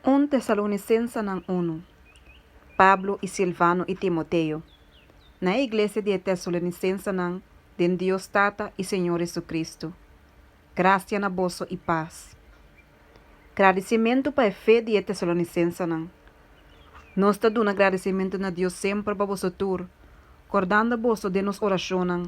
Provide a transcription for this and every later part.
1 Tessalonicenses 1. Pablo e Silvano e Timoteo. Na igreja de Tessalonicenses de Deus Tata e Senhor Jesus Cristo. Graça na vosso e paz. Agradecimento para a fé de Tessalonicenses. Nós está dando agradecimento na Deus sempre para vosso tur, acordando vosso de nos oração,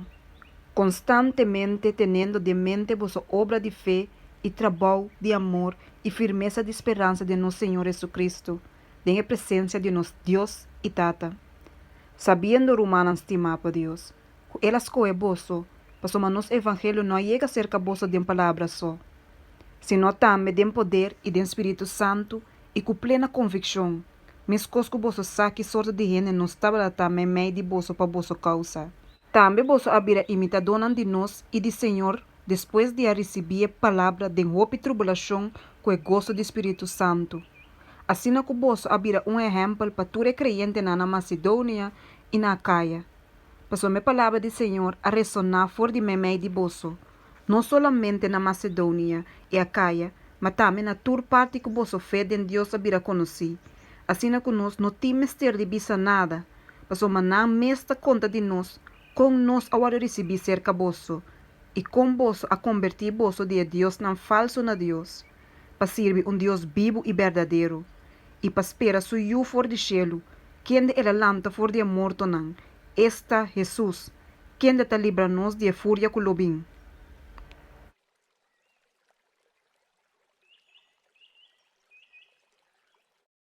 constantemente tendo de mente vossa obra de fé e trabalho de amor e firmeza de esperança de nosso Senhor Jesus Cristo, em presença de nosso Deus e Tata. Sabendo Romanos estimar para Deus, elas coe vosso, para nosso evangelho não chega cerca vosso de uma palavra só, sino também de poder e de Espírito Santo e com plena convicção, mesmo que vosso saque sorte de gente não estava também meio de vosso para vossa causa. Também vosso abrir imitador de nós e de Senhor, depois de receber a palavra de hope e tribulação com o gosto do Espírito Santo. Assim que vosso abrir exemplo para todo crente na Macedônia e na Acaia. Passou a palavra do Senhor a ressonar fora de meio de vosso, não somente na Macedônia e Acaia, mas também na toda parte que vosso fé em Deus abrir a conhecer. Assim que nós não temos ter de bisa nada, passou a não mesta conta de nós, com nós agora receber cerca vosso, e com vosso a convertir vosso de Deus não falso na Deus, para servir Deus vivo e verdadeiro, e para esperar su yu for de cielo, quem de ela lanta for de morto não, esta Jesus, quem de ta libra nos de fúria colobim.